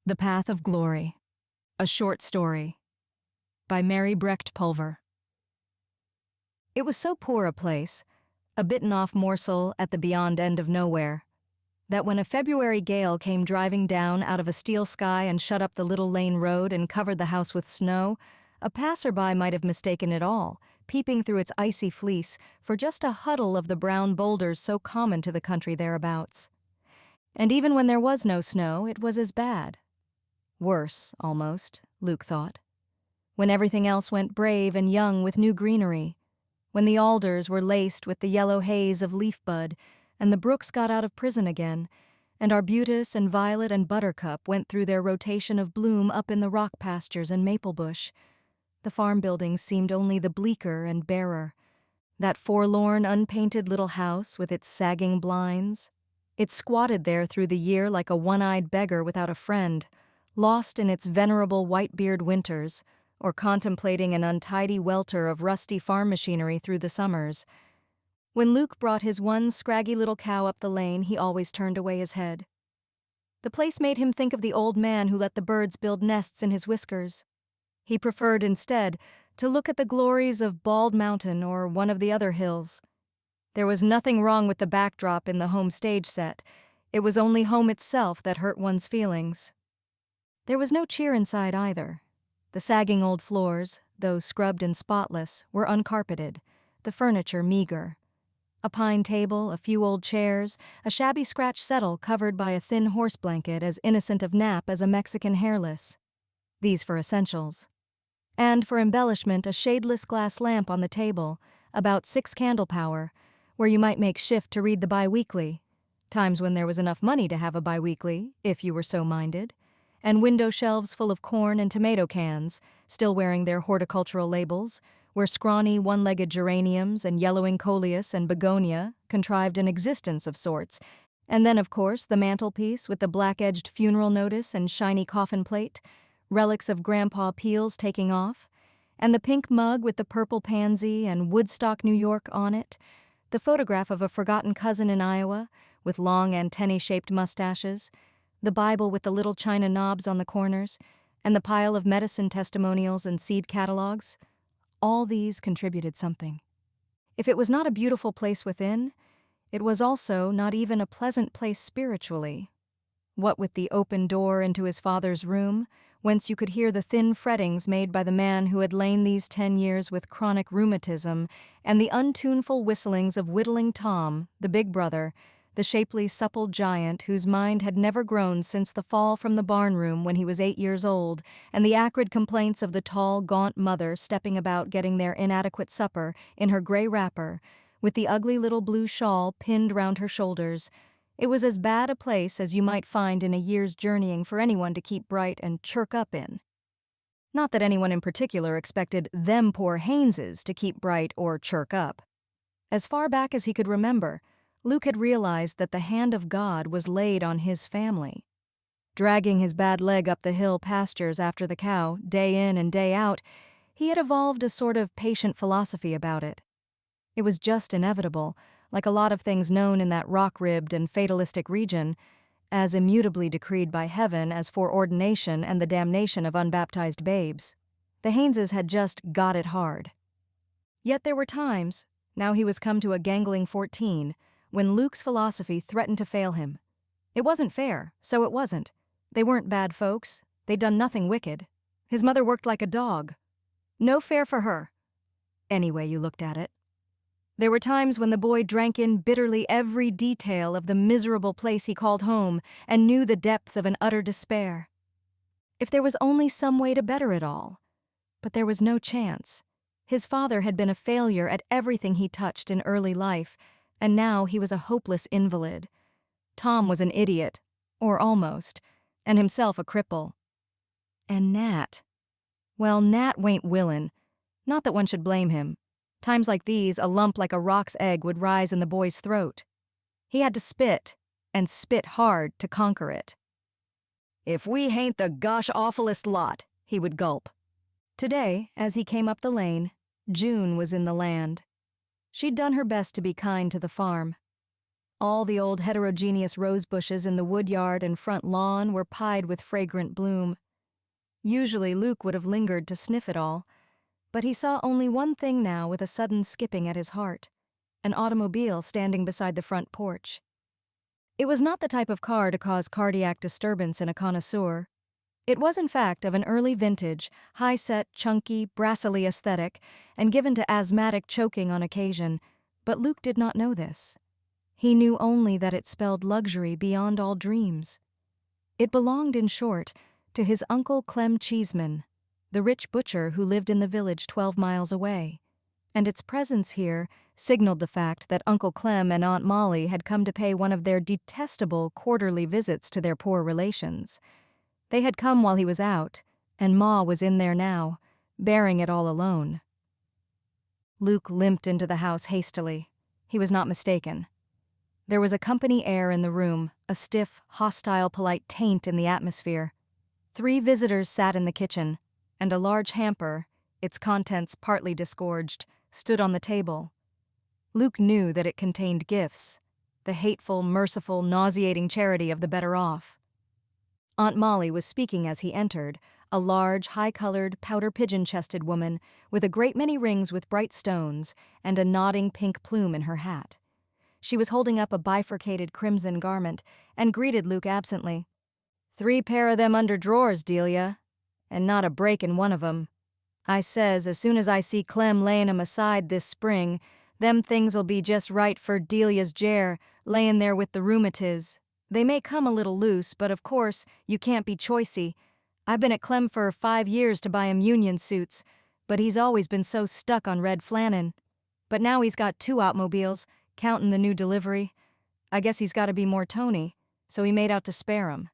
The Path of Glory, a short story, by Brecht Pulver. It was so poor a place, a bitten-off morsel at the beyond end of nowhere, that when a February gale came driving down out of a steel sky and shut up the little lane road and covered the house with snow, a passerby might have mistaken it all, peeping through its icy fleece, for just a huddle of the brown boulders so common to the country thereabouts. And even when there was no snow, it was as bad. Worse, almost, Luke thought. When everything else went brave and young with new greenery, when the alders were laced with the yellow haze of leaf bud, and the brooks got out of prison again, and arbutus and violet and buttercup went through their rotation of bloom up in the rock pastures and maple bush, the farm buildings seemed only the bleaker and barer. That forlorn, unpainted little house with its sagging blinds, it squatted there through the year like a one-eyed beggar without a friend, lost in its venerable white-beard winters, or contemplating an untidy welter of rusty farm machinery through the summers. When Luke brought his one scraggy little cow up the lane, he always turned away his head. The place made him think of the old man who let the birds build nests in his whiskers. He preferred, instead, to look at the glories of Bald Mountain or one of the other hills. There was nothing wrong with the backdrop in the home stage set. It was only home itself that hurt one's feelings. There was no cheer inside either. The sagging old floors, though scrubbed and spotless, were uncarpeted, the furniture meager. A pine table, a few old chairs, a shabby scratch settle covered by a thin horse blanket as innocent of nap as a Mexican hairless. These for essentials. And for embellishment, a shadeless glass lamp on the table, about 6 candle power, where you might make shift to read the bi-weekly, times when there was enough money to have a bi-weekly, if you were so minded, and window shelves full of corn and tomato cans, still wearing their horticultural labels, where scrawny one-legged geraniums and yellowing coleus and begonia contrived an existence of sorts, and then, of course, the mantelpiece with the black-edged funeral notice and shiny coffin plate, relics of Grandpa Peel's taking off, and the pink mug with the purple pansy and Woodstock, New York on it, the photograph of a forgotten cousin in Iowa with long antennae-shaped mustaches, the Bible with the little china knobs on the corners, and the pile of medicine testimonials and seed catalogs. All these contributed something. If it was not a beautiful place within, it was also not even a pleasant place spiritually. What with the open door into his father's room, whence you could hear the thin frettings made by the man who had lain these 10 years with chronic rheumatism, and the untuneful whistlings of whittling Tom, the big brother, the shapely, supple giant whose mind had never grown since the fall from the barn-room when he was 8 years old, and the acrid complaints of the tall, gaunt mother stepping about getting their inadequate supper in her gray wrapper, with the ugly little blue shawl pinned round her shoulders. It was as bad a place as you might find in a year's journeying for anyone to keep bright and chirk up in. Not that anyone in particular expected them poor Hayneses to keep bright or chirk up. As far back as he could remember, Luke had realized that the hand of God was laid on his family. Dragging his bad leg up the hill pastures after the cow, day in and day out, he had evolved a sort of patient philosophy about it. It was just inevitable, like a lot of things known in that rock-ribbed and fatalistic region, as immutably decreed by heaven as foreordination and the damnation of unbaptized babes. The Hayneses had just got it hard. Yet there were times, now he was come to a gangling 14, when Luke's philosophy threatened to fail him. It wasn't fair, so it wasn't. They weren't bad folks. They'd done nothing wicked. His mother worked like a dog. No fair for her. Any way you looked at it. There were times when the boy drank in bitterly every detail of the miserable place he called home and knew the depths of an utter despair. If there was only some way to better it all. But there was no chance. His father had been a failure at everything he touched in early life, and now he was a hopeless invalid. Tom was an idiot, or almost, and himself a cripple. And Nat. Well, Nat wain't willin'. Not that one should blame him. Times like these, a lump like a roc's egg would rise in the boy's throat. He had to spit, and spit hard to conquer it. "If we hain't the gosh awfulest lot," he would gulp. Today, as he came up the lane, June was in the land. She'd done her best to be kind to the farm. All the old heterogeneous rose bushes in the woodyard and front lawn were pied with fragrant bloom. Usually Luke would have lingered to sniff it all, but he saw only one thing now with a sudden skipping at his heart: an automobile standing beside the front porch. It was not the type of car to cause cardiac disturbance in a connoisseur. It was in fact of an early vintage, high-set, chunky, brassily aesthetic, and given to asthmatic choking on occasion, but Luke did not know this. He knew only that it spelled luxury beyond all dreams. It belonged, in short, to his Uncle Clem Cheeseman, the rich butcher who lived in the village 12 miles away, and its presence here signaled the fact that Uncle Clem and Aunt Molly had come to pay one of their detestable quarterly visits to their poor relations. They had come while he was out, and Ma was in there now, bearing it all alone. Luke limped into the house hastily. He was not mistaken. There was a company air in the room, a stiff, hostile, polite taint in the atmosphere. 3 visitors sat in the kitchen, and a large hamper, its contents partly disgorged, stood on the table. Luke knew that it contained gifts, the hateful, merciful, nauseating charity of the better off. Aunt Molly was speaking as he entered, a large, high-colored, powder-pigeon-chested woman with a great many rings with bright stones and a nodding pink plume in her hat. She was holding up a bifurcated crimson garment and greeted Luke absently. 3 pair of them under drawers, Delia, and not a break in one of 'em. I says, as soon as I see Clem layin' 'em aside this spring, them things'll be just right for Delia's jar, layin' there with the rheumatiz. They may come a little loose, but of course, you can't be choicey. I've been at Clem for 5 years to buy him union suits, but he's always been so stuck on red flannin. But now he's got 2 automobiles, countin' the new delivery. I guess he's got to be more Tony, so he made out to spare 'em.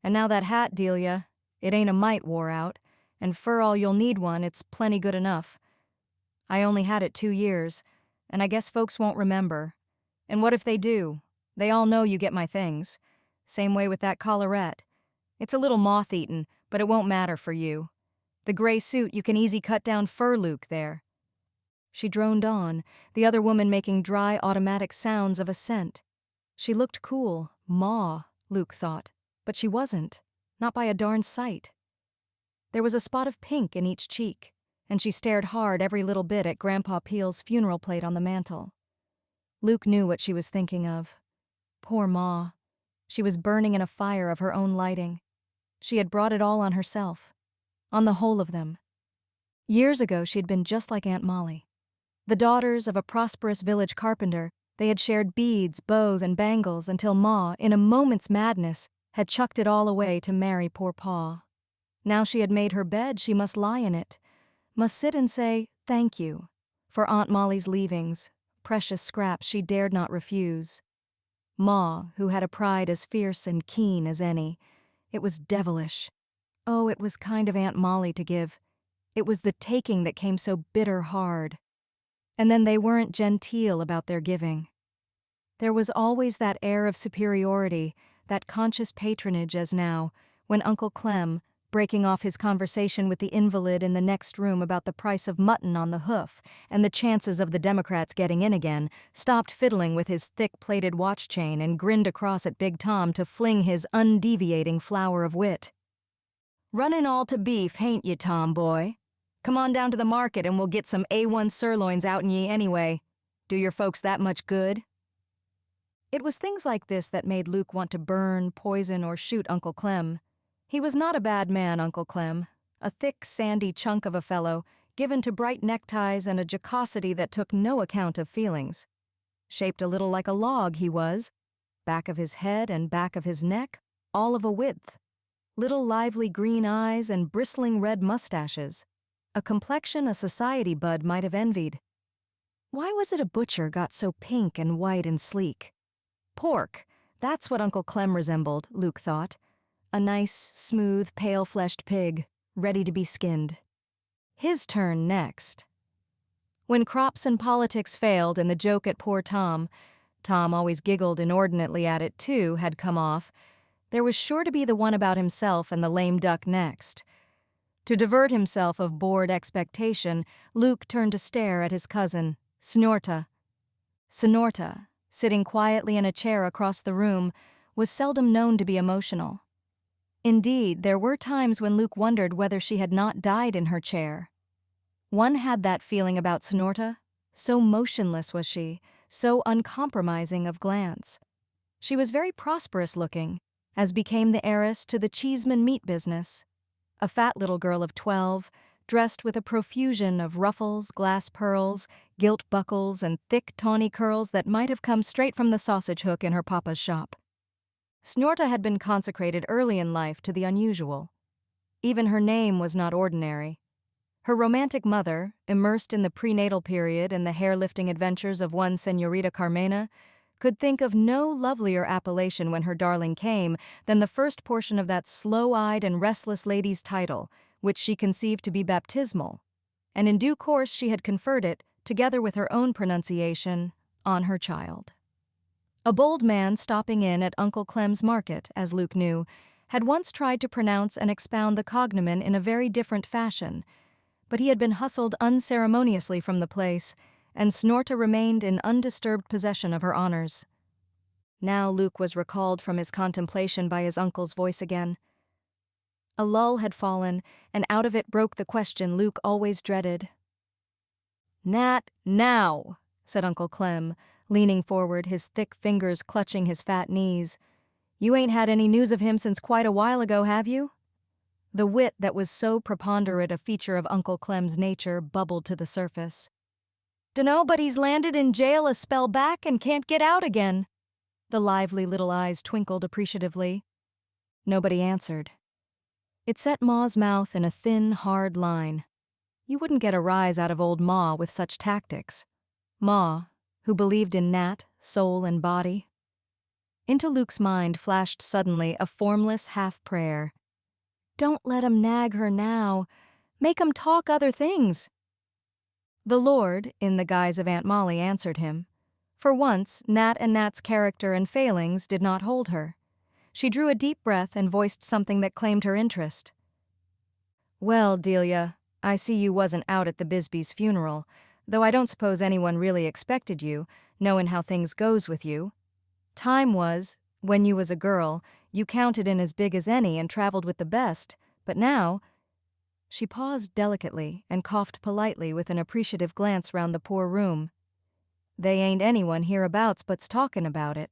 And now that hat, Delia, it ain't a mite wore out, and for all you'll need one, it's plenty good enough. I only had it 2 years, and I guess folks won't remember. And what if they do? They all know you get my things. Same way with that collarette. It's a little moth-eaten, but it won't matter for you. The gray suit you can easy cut down fur, Luke, there. She droned on, the other woman making dry, automatic sounds of assent. She looked cool, Ma, Luke thought, but she wasn't, not by a darn sight. There was a spot of pink in each cheek, and she stared hard every little bit at Grandpa Peel's funeral plate on the mantel. Luke knew what she was thinking of. Poor Ma. She was burning in a fire of her own lighting. She had brought it all on herself, on the whole of them. Years ago she had been just like Aunt Molly. The daughters of a prosperous village carpenter, they had shared beads, bows, and bangles until Ma, in a moment's madness, had chucked it all away to marry poor Pa. Now she had made her bed, she must lie in it, must sit and say, thank you, for Aunt Molly's leavings, precious scraps she dared not refuse. Ma, who had a pride as fierce and keen as any. It was devilish. Oh, it was kind of Aunt Molly to give. It was the taking that came so bitter hard. And then they weren't genteel about their giving. There was always that air of superiority, that conscious patronage as now, when Uncle Clem, breaking off his conversation with the invalid in the next room about the price of mutton on the hoof and the chances of the Democrats getting in again, stopped fiddling with his thick-plated watch chain and grinned across at Big Tom to fling his undeviating flower of wit. "Runnin' all to beef, hain't ye, Tom boy? Come on down to the market and we'll get some A1 sirloins out'n ye anyway. Do your folks that much good?" It was things like this that made Luke want to burn, poison, or shoot Uncle Clem. He was not a bad man, Uncle Clem, a thick, sandy chunk of a fellow, given to bright neckties and a jocosity that took no account of feelings. Shaped a little like a log, he was, back of his head and back of his neck, all of a width. Little lively green eyes and bristling red mustaches, a complexion a society bud might have envied. Why was it a butcher got so pink and white and sleek? Pork, that's what Uncle Clem resembled, Luke thought. A nice, smooth, pale-fleshed pig, ready to be skinned. His turn next. When crops and politics failed and the joke at poor Tom always giggled inordinately at it too, had come off, there was sure to be the one about himself and the lame duck next. To divert himself of bored expectation, Luke turned to stare at his cousin, Snorta. Sonorta, sitting quietly in a chair across the room, was seldom known to be emotional. Indeed, there were times when Luke wondered whether she had not died in her chair. One had that feeling about Snorta. So motionless was she, so uncompromising of glance. She was very prosperous-looking, as became the heiress to the Cheeseman meat business. A fat little girl of 12, dressed with a profusion of ruffles, glass pearls, gilt buckles, and thick, tawny curls that might have come straight from the sausage hook in her papa's shop. Snorta had been consecrated early in life to the unusual. Even her name was not ordinary. Her romantic mother, immersed in the prenatal period and the hair-lifting adventures of one Señorita Carmena, could think of no lovelier appellation when her darling came than the first portion of that slow-eyed and restless lady's title, which she conceived to be baptismal, and in due course she had conferred it, together with her own pronunciation, on her child. A bold man stopping in at Uncle Clem's market, as Luke knew, had once tried to pronounce and expound the cognomen in a very different fashion, but he had been hustled unceremoniously from the place, and Snorta remained in undisturbed possession of her honors. Now Luke was recalled from his contemplation by his uncle's voice again. A lull had fallen, and out of it broke the question Luke always dreaded. "Nat, now," said Uncle Clem, leaning forward, his thick fingers clutching his fat knees. "You ain't had any news of him since quite a while ago, have you?" The wit that was so preponderant a feature of Uncle Clem's nature bubbled to the surface. "Dunno, but he's landed in jail a spell back and can't get out again." The lively little eyes twinkled appreciatively. Nobody answered. It set Ma's mouth in a thin, hard line. You wouldn't get a rise out of old Ma with such tactics. Ma, who believed in Nat, soul and body. Into Luke's mind flashed suddenly a formless half-prayer. "Don't let 'em nag her now. Make 'em talk other things." The Lord, in the guise of Aunt Molly, answered him. For once, Nat and Nat's character and failings did not hold her. She drew a deep breath and voiced something that claimed her interest. "Well, Delia, I see you wasn't out at the Bisbee's funeral, though I don't suppose anyone really expected you, knowin' how things goes with you. Time was, when you was a girl, you counted in as big as any and traveled with the best, but now—" She paused delicately and coughed politely with an appreciative glance round the poor room. "They ain't anyone hereabouts but's talkin' about it.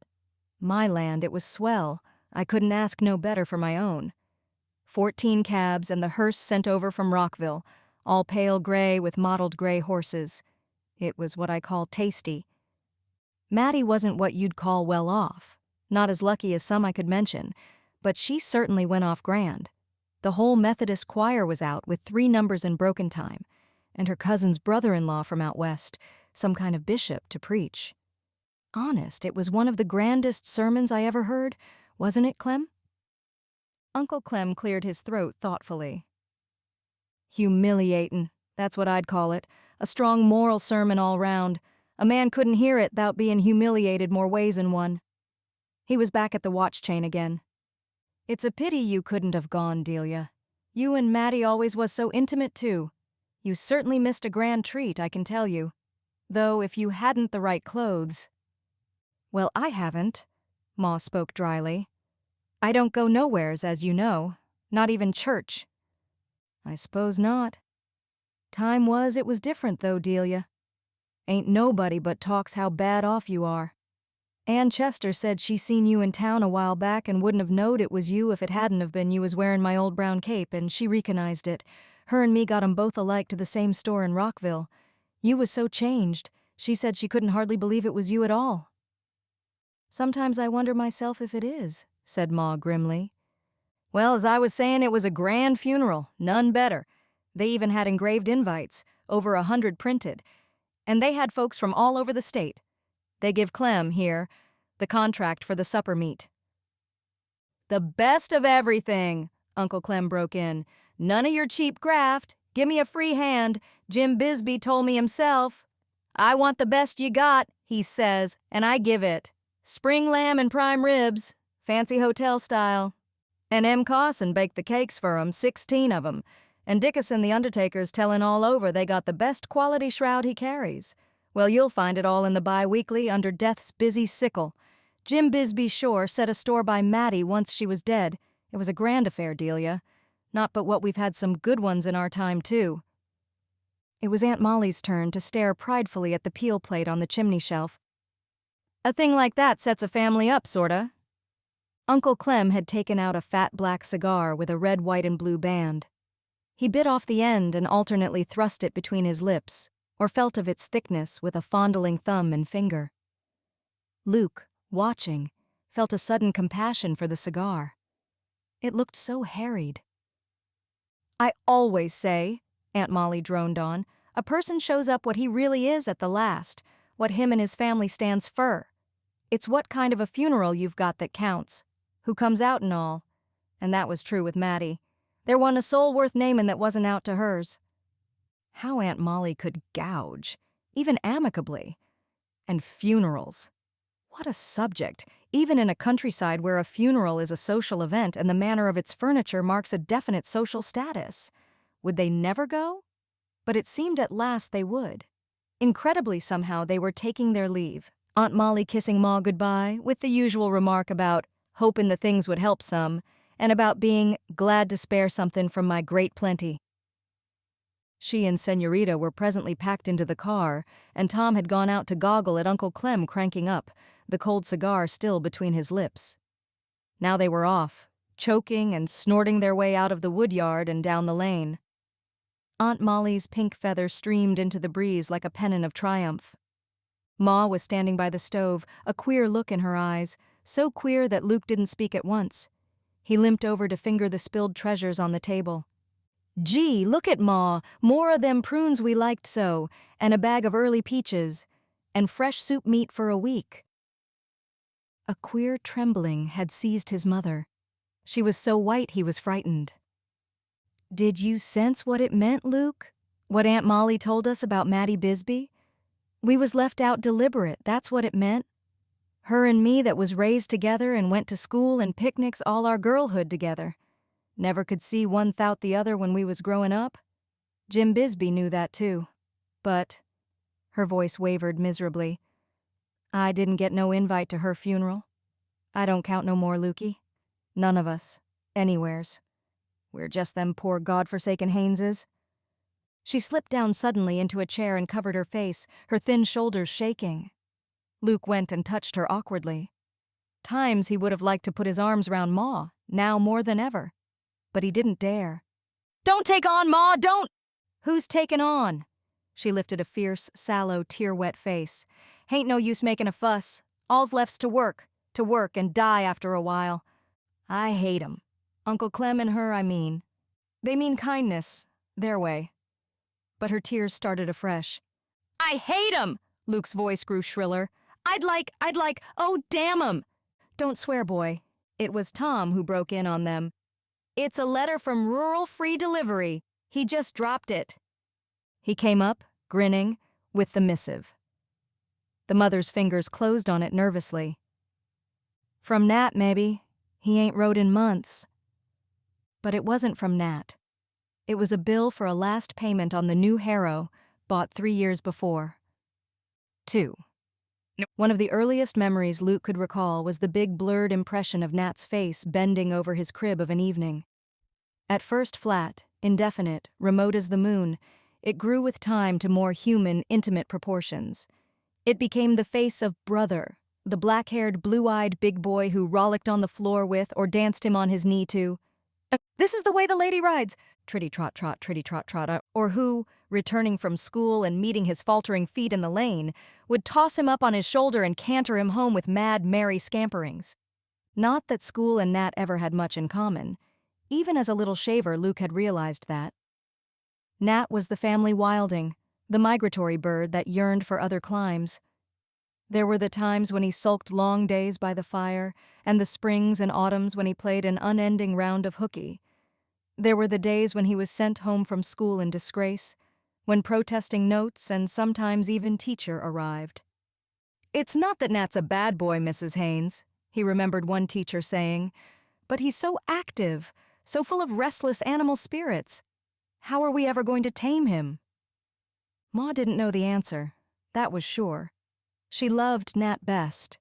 My land, it was swell. I couldn't ask no better for my own. 14 cabs and the hearse sent over from Rockville, all pale gray with mottled gray horses. It was what I call tasty. Mattie wasn't what you'd call well off, not as lucky as some I could mention, but she certainly went off grand. The whole Methodist choir was out with 3 numbers in broken time, and her cousin's brother-in-law from out west, some kind of bishop, to preach. Honest, it was one of the grandest sermons I ever heard, wasn't it, Clem?" Uncle Clem cleared his throat thoughtfully. "Humiliatin', that's what I'd call it. A strong moral sermon all round. A man couldn't hear it 'thout bein' humiliated more ways 'n one." He was back at the watch chain again. "It's a pity you couldn't have gone, Delia. You and Mattie always was so intimate, too. You certainly missed a grand treat, I can tell you. Though if you hadn't the right clothes—" "Well, I haven't," Ma spoke dryly. "I don't go nowheres, as you know, not even church." "I suppose not. Time was it was different, though, Delia. Ain't nobody but talks how bad off you are. Ann Chester said she seen you in town a while back and wouldn't have knowed it was you if it hadn't have been you was wearing my old brown cape, and she recognized it. Her and me got 'em both alike to the same store in Rockville. You was so changed, she said she couldn't hardly believe it was you at all." "Sometimes I wonder myself if it is," said Ma grimly. "Well, as I was saying, it was a grand funeral, none better. They even had engraved invites, over 100 printed, and they had folks from all over the state. They give Clem, here, the contract for the supper meat." "The best of everything," Uncle Clem broke in. "None of your cheap graft. Give me a free hand. Jim Bisbee told me himself. 'I want the best you got,' he says, and I give it. Spring lamb and prime ribs, fancy hotel style. And M. Carson baked the cakes for 'em, 16 of 'em. And Dickinson the undertaker's tellin' all over they got the best quality shroud he carries. Well, you'll find it all in the bi-weekly under Death's busy sickle. Jim Bisbee Shore set a store by Mattie once she was dead. It was a grand affair, Delia. Not but what we've had some good ones in our time, too. It was Aunt Molly's turn to stare pridefully at the peel plate on the chimney shelf. A thing like that sets a family up, sorta. Uncle Clem had taken out a fat black cigar with a red, white, and blue band. He bit off the end and alternately thrust it between his lips, or felt of its thickness with a fondling thumb and finger. Luke, watching, felt a sudden compassion for the cigar. It looked so harried. I always say, Aunt Molly droned on, a person shows up what he really is at the last, what him and his family stands for. It's what kind of a funeral you've got that counts, who comes out and all. And that was true with Mattie. There wasn't a soul worth naming that wasn't out to hers. How Aunt Molly could gouge, even amicably. And funerals. What a subject, even in a countryside where a funeral is a social event and the manner of its furniture marks a definite social status. Would they never go? But it seemed at last they would. Incredibly, somehow, they were taking their leave, Aunt Molly kissing Ma goodbye, with the usual remark about hoping the things would help some, and about being glad to spare something from my great plenty. She and Senorita were presently packed into the car, and Tom had gone out to goggle at Uncle Clem cranking up, the cold cigar still between his lips. Now they were off, choking and snorting their way out of the woodyard and down the lane. Aunt Molly's pink feather streamed into the breeze like a pennon of triumph. Ma was standing by the stove, a queer look in her eyes, so queer that Luke didn't speak at once. He limped over to finger the spilled treasures on the table. Gee, look at Ma, more of them prunes we liked so, and a bag of early peaches, and fresh soup meat for a week. A queer trembling had seized his mother. She was so white he was frightened. Did you sense what it meant, Luke? What Aunt Molly told us about Mattie Bisbee? We was left out deliberate, that's what it meant. Her and me that was raised together and went to school and picnics all our girlhood together. Never could see one 'thout the other when we was growing up. Jim Bisbee knew that too. But, her voice wavered miserably, I didn't get no invite to her funeral. I don't count no more, Lukey. None of us. Anywheres. We're just them poor God-forsaken Hayneses. She slipped down suddenly into a chair and covered her face, her thin shoulders shaking. Luke went and touched her awkwardly. Times he would have liked to put his arms round Ma, now more than ever. But he didn't dare. Don't take on, Ma, don't! Who's takin' on? She lifted a fierce, sallow, tear-wet face. Hain't no use making a fuss. All's left's to work and die after a while. I hate 'em. Uncle Clem and her, I mean. They mean kindness, their way. But her tears started afresh. I hate 'em! Luke's voice grew shriller. I'd like, oh damn 'em! Don't swear, boy. It was Tom who broke in on them. It's a letter from Rural Free Delivery. He just dropped it. He came up, grinning, with the missive. The mother's fingers closed on it nervously. From Nat, maybe. He ain't wrote in months. But it wasn't from Nat. It was a bill for a last payment on the new harrow, bought 3 years before. 2. One of the earliest memories Luke could recall was the big blurred impression of Nat's face bending over his crib of an evening. At first flat, indefinite, remote as the moon, it grew with time to more human, intimate proportions. It became the face of Brother, the black-haired, blue-eyed big boy who rollicked on the floor with or danced him on his knee to, "This is the way the lady rides," tritty-trot-trot, tritty-trot-trot, or who, returning from school and meeting his faltering feet in the lane, would toss him up on his shoulder and canter him home with mad, merry scamperings. Not that school and Nat ever had much in common. Even as a little shaver, Luke had realized that. Nat was the family wilding, the migratory bird that yearned for other climes. There were the times when he sulked long days by the fire, and the springs and autumns when he played an unending round of hooky. There were the days when he was sent home from school in disgrace, when protesting notes and sometimes even teacher arrived. "It's not that Nat's a bad boy, Mrs. Haynes," he remembered one teacher saying, "but he's so active, so full of restless animal spirits. How are we ever going to tame him?" Ma didn't know the answer, that was sure. She loved Nat best.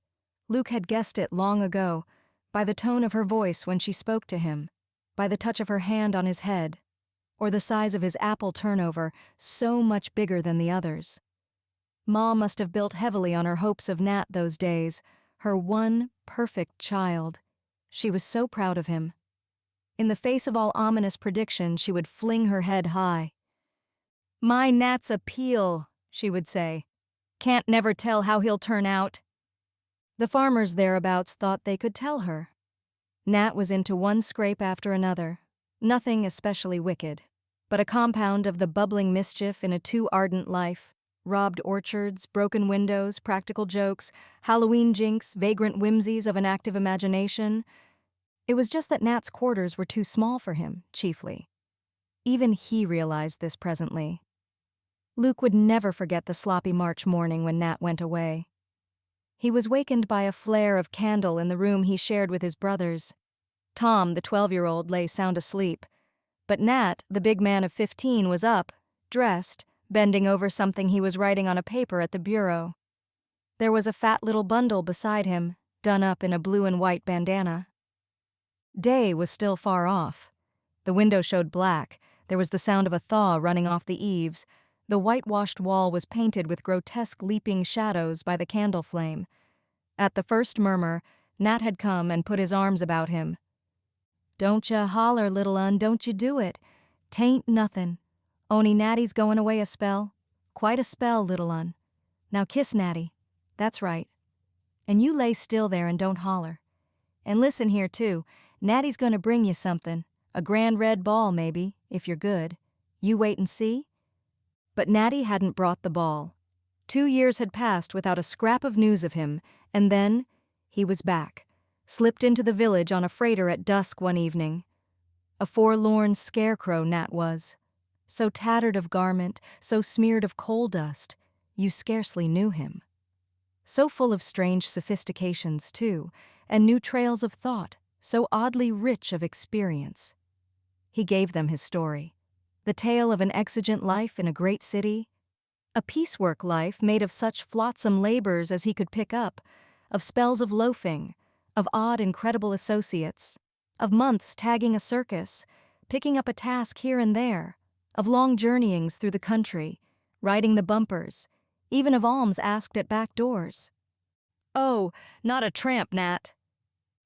Luke had guessed it long ago, by the tone of her voice when she spoke to him, by the touch of her hand on his head, or the size of his apple turnover, so much bigger than the others. Ma must have built heavily on her hopes of Nat those days, her one perfect child. She was so proud of him. In the face of all ominous prediction, she would fling her head high. "My Nat's a peel," she would say. "Can't never tell how he'll turn out." The farmers thereabouts thought they could tell her. Nat was into one scrape after another, nothing especially wicked, but a compound of the bubbling mischief in a too ardent life. Robbed orchards, broken windows, practical jokes, Halloween jinx, vagrant whimsies of an active imagination. It was just that Nat's quarters were too small for him, chiefly. Even he realized this presently. Luke would never forget the sloppy March morning when Nat went away. He was wakened by a flare of candle in the room he shared with his brothers. Tom, the 12-year-old, lay sound asleep, but Nat, the big man of 15, was up, dressed, bending over something he was writing on a paper at the bureau. There was a fat little bundle beside him, done up in a blue and white bandana. Day was still far off. The window showed black, there was the sound of a thaw running off the eaves, the whitewashed wall was painted with grotesque leaping shadows by the candle flame. At the first murmur, Nat had come and put his arms about him. "Don't ya holler, little un, don't you do it. 'Tain't nothin'. On'y Natty's goin' away a spell. Quite a spell, little un. Now kiss Natty. That's right. And you lay still there and don't holler. And listen here, too. Natty's gonna bring you something. A grand red ball, maybe, if you're good. You wait and see." But Natty hadn't brought the ball. 2 years had passed without a scrap of news of him, and then he was back, slipped into the village on a freighter at dusk one evening. A forlorn scarecrow Nat was. So tattered of garment, so smeared of coal dust, you scarcely knew him. So full of strange sophistications, too, and new trails of thought, so oddly rich of experience. He gave them his story. The tale of an exigent life in a great city, a piecework life made of such flotsam labors as he could pick up, of spells of loafing, of odd, incredible associates, of months tagging a circus, picking up a task here and there, of long journeyings through the country, riding the bumpers, even of alms asked at back doors. "Oh, not a tramp, Nat."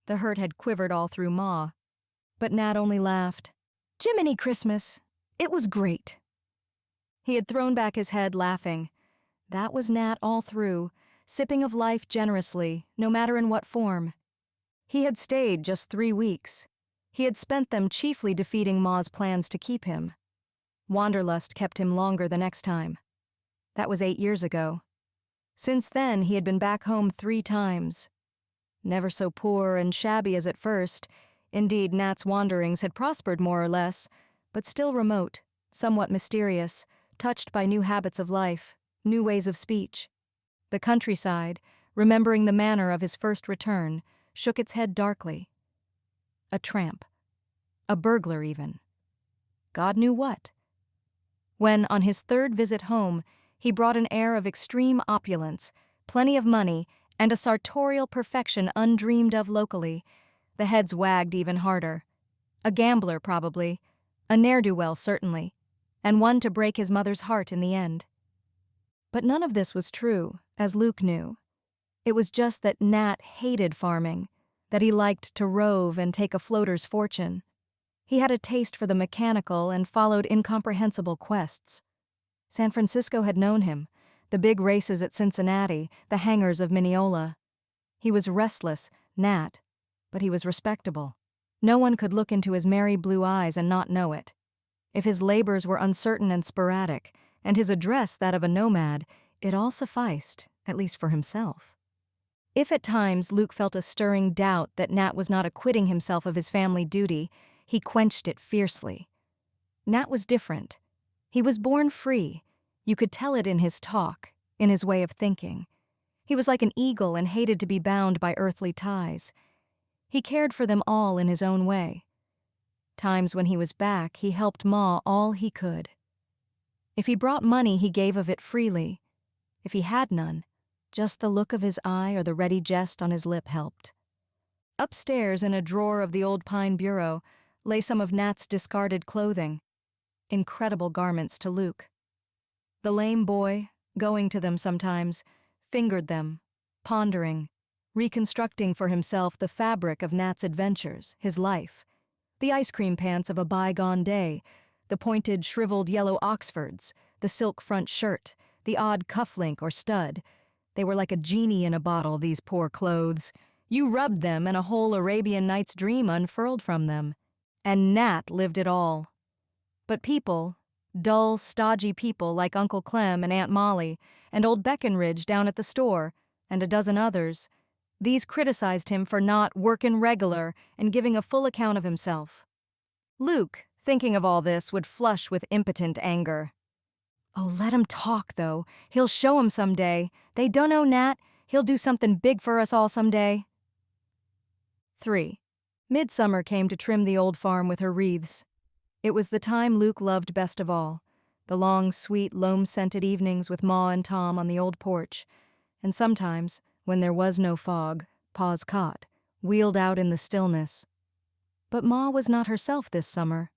The hurt had quivered all through Ma, but Nat only laughed. "Jiminy Christmas, it was great." He had thrown back his head, laughing. That was Nat all through, sipping of life generously, no matter in what form. He had stayed just 3 weeks. He had spent them chiefly defeating Ma's plans to keep him. Wanderlust kept him longer the next time. That was 8 years ago. Since then, he had been back home 3 times. Never so poor and shabby as at first. Indeed, Nat's wanderings had prospered more or less, but still remote, somewhat mysterious, touched by new habits of life, new ways of speech. The countryside, remembering the manner of his first return, shook its head darkly. A tramp. A burglar, even. God knew what. When, on his 3rd visit home, he brought an air of extreme opulence, plenty of money, and a sartorial perfection undreamed of locally, the heads wagged even harder. A gambler, probably, a ne'er-do-well, certainly, and one to break his mother's heart in the end. But none of this was true, as Luke knew. It was just that Nat hated farming, that he liked to rove and take a floater's fortune. He had a taste for the mechanical and followed incomprehensible quests. San Francisco had known him, the big races at Cincinnati, the hangars of Mineola. He was restless, Nat, but he was respectable. No one could look into his merry blue eyes and not know it. If his labors were uncertain and sporadic, and his address that of a nomad, it all sufficed, at least for himself. If at times Luke felt a stirring doubt that Nat was not acquitting himself of his family duty, he quenched it fiercely. Nat was different. He was born free. You could tell it in his talk, in his way of thinking. He was like an eagle and hated to be bound by earthly ties. He cared for them all in his own way. Times when he was back, he helped Ma all he could. If he brought money, he gave of it freely. If he had none, just the look of his eye or the ready jest on his lip helped. Upstairs, in a drawer of the old pine bureau, lay some of Nat's discarded clothing. Incredible garments to Luke. The lame boy, going to them sometimes, fingered them, pondering, reconstructing for himself the fabric of Nat's adventures, his life. The ice cream pants of a bygone day, the pointed, shriveled yellow Oxfords, the silk front shirt, the odd cufflink or stud. They were like a genie in a bottle, these poor clothes. You rubbed them and a whole Arabian Nights dream unfurled from them. And Nat lived it all. But people, dull, stodgy people like Uncle Clem and Aunt Molly, and old Beckenridge down at the store, and a dozen others, these criticized him for not workin' regular and giving a full account of himself. Luke, thinking of all this, would flush with impotent anger. Oh, let him talk, though. He'll show 'em someday. They dunno, Nat. He'll do something big for us all someday. 3. Midsummer came to trim the old farm with her wreaths. It was the time Luke loved best of all, the long, sweet, loam-scented evenings with Ma and Tom on the old porch, and sometimes, when there was no fog, Pa's cot, wheeled out in the stillness. But Ma was not herself this summer.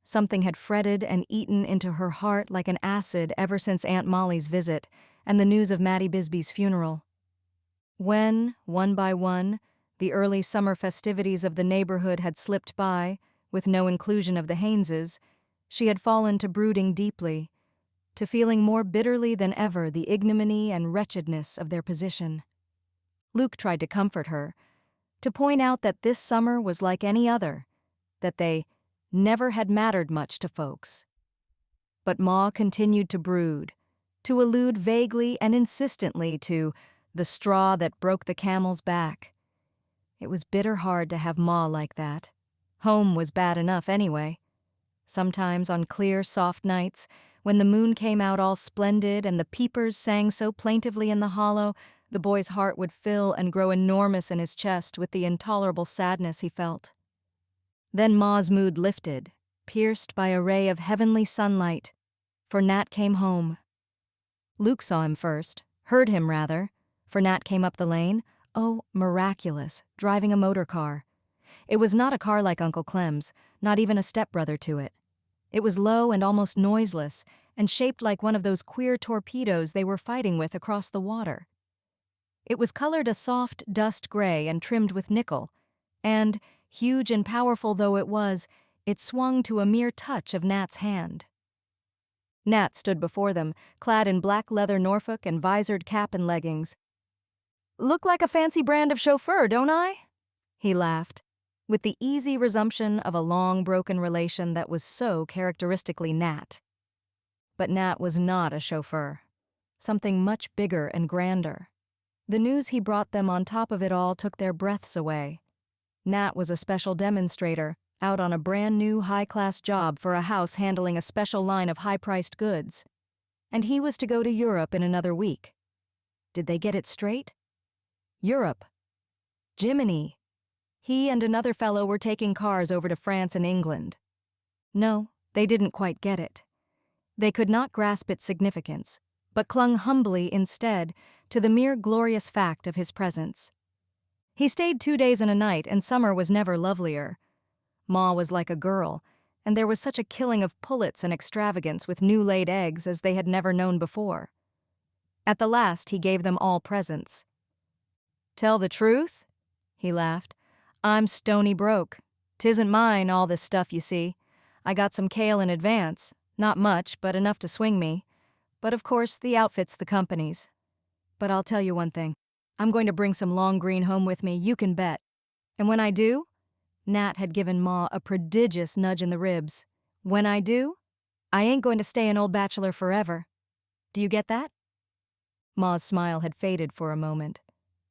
Something had fretted and eaten into her heart like an acid ever since Aunt Molly's visit and the news of Mattie Bisbee's funeral. When, one by one, the early summer festivities of the neighborhood had slipped by, with no inclusion of the Hayneses, she had fallen to brooding deeply, to feeling more bitterly than ever the ignominy and wretchedness of their position. Luke tried to comfort her, to point out that this summer was like any other, that they never had mattered much to folks. But Ma continued to brood, to allude vaguely and insistently to the straw that broke the camel's back. It was bitter hard to have Ma like that. Home was bad enough anyway. Sometimes on clear, soft nights, when the moon came out all splendid and the peepers sang so plaintively in the hollow, the boy's heart would fill and grow enormous in his chest with the intolerable sadness he felt. Then Ma's mood lifted, pierced by a ray of heavenly sunlight, for Nat came home. Luke saw him first, heard him rather, for Nat came up the lane, oh, miraculous, driving a motor car. It was not a car like Uncle Clem's, not even a stepbrother to it. It was low and almost noiseless, and shaped like one of those queer torpedoes they were fighting with across the water. It was colored a soft dust gray and trimmed with nickel, and, huge and powerful though it was, it swung to a mere touch of Nat's hand. Nat stood before them, clad in black leather Norfolk and visored cap and leggings. "Look like a fancy brand of chauffeur, don't I?" he laughed, with the easy resumption of a long broken relation that was so characteristically Nat. But Nat was not a chauffeur. Something much bigger and grander. The news he brought them on top of it all took their breaths away. Nat was a special demonstrator, out on a brand-new high-class job for a house handling a special line of high-priced goods. And he was to go to Europe in another week. Did they get it straight? Europe. Jiminy. He and another fellow were taking cars over to France and England. No, they didn't quite get it. They could not grasp its significance, but clung humbly instead to the mere glorious fact of his presence. He stayed 2 days and a night, and summer was never lovelier. Ma was like a girl, and there was such a killing of pullets and extravagance with new-laid eggs as they had never known before. At the last he gave them all presents. "Tell the truth?" he laughed. "I'm stony broke. 'Tisn't mine, all this stuff you see. I got some kale in advance, not much, but enough to swing me. But of course, the outfit's the company's. But I'll tell you one thing. I'm going to bring some long green home with me, you can bet. And when I do," Nat had given Ma a prodigious nudge in the ribs, "when I do, I ain't going to stay an old bachelor forever. Do you get that?" Ma's smile had faded for a moment.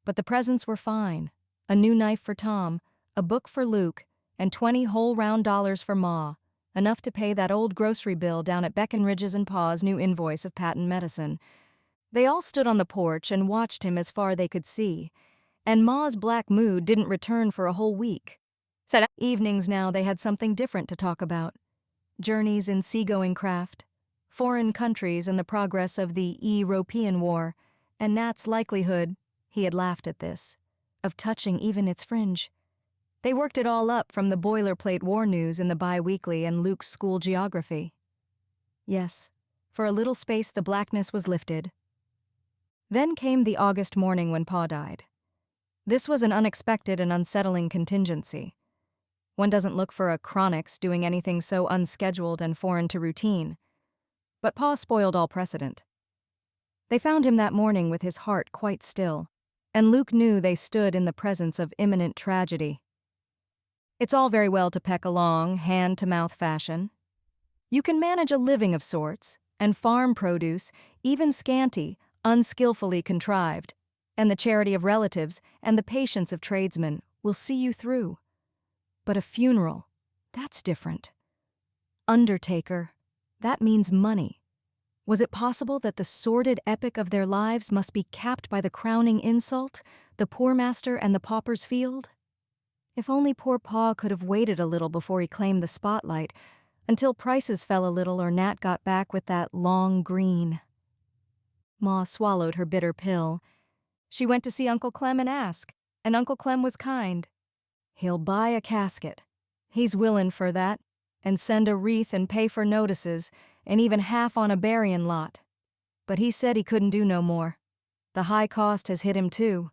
But the presents were fine. A new knife for Tom, a book for Luke, and 20 whole round dollars for Ma, enough to pay that old grocery bill down at Beckenridge's and Pa's new invoice of patent medicine. They all stood on the porch and watched him as far they could see, and Ma's black mood didn't return for a whole week. Evenings now they had something different to talk about. Journeys in seagoing craft, foreign countries and the progress of the European War, and Nat's likelihood, he had laughed at this, of touching even its fringe. They worked it all up from the boilerplate war news in the bi-weekly and Luke's school geography. Yes, for a little space the blackness was lifted. Then came the August morning when Pa died. This was an unexpected and unsettling contingency. One doesn't look for a chronics doing anything so unscheduled and foreign to routine. But Pa spoiled all precedent. They found him that morning with his heart quite still, and Luke knew they stood in the presence of imminent tragedy. It's all very well to peck along, hand-to-mouth fashion. You can manage a living of sorts, and farm produce, even scanty, unskillfully contrived, and the charity of relatives and the patience of tradesmen will see you through. But a funeral, that's different. Undertaker, that means money. Was it possible that the sordid epic of their lives must be capped by the crowning insult, the poor master and the pauper's field? If only poor Pa could have waited a little before he claimed the spotlight, until prices fell a little or Nat got back with that long green. Ma swallowed her bitter pill. She went to see Uncle Clem and ask, and Uncle Clem was kind. He'll buy a casket. He's willin' for that, and send a wreath and pay for notices, and even half on a buryin' lot. But he said he couldn't do no more. The high cost has hit him too.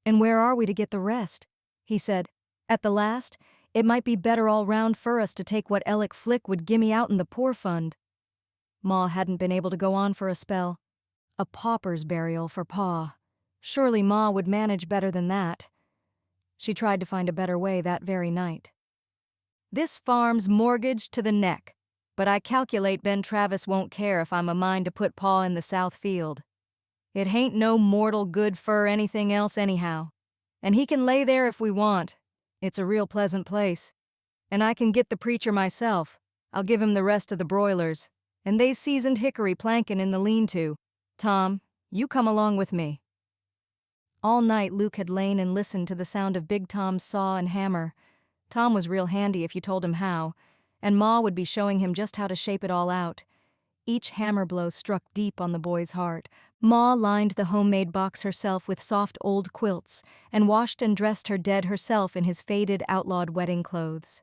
And where are we to get the rest? He said, at the last, it might be better all round for us to take what Alec Flick would gimme out in the poor fund. Ma hadn't been able to go on for a spell. A pauper's burial for Pa. Surely Ma would manage better than that. She tried to find a better way that very night. This farm's mortgaged to the neck, but I calculate Ben Travis won't care if I'm a mind to put Pa in the south field. It hain't no mortal good fur anything else anyhow, and he can lay there if we want. It's a real pleasant place, and I can get the preacher myself. I'll give him the rest of the broilers, and they's seasoned hickory plankin' in the lean-to. Tom, you come along with me. All night Luke had lain and listened to the sound of Big Tom's saw and hammer. Tom was real handy if you told him how, and Ma would be showing him just how to shape it all out. Each hammer blow struck deep on the boy's heart. Ma lined the homemade box herself with soft old quilts and washed and dressed her dead herself in his faded, outlawed wedding clothes.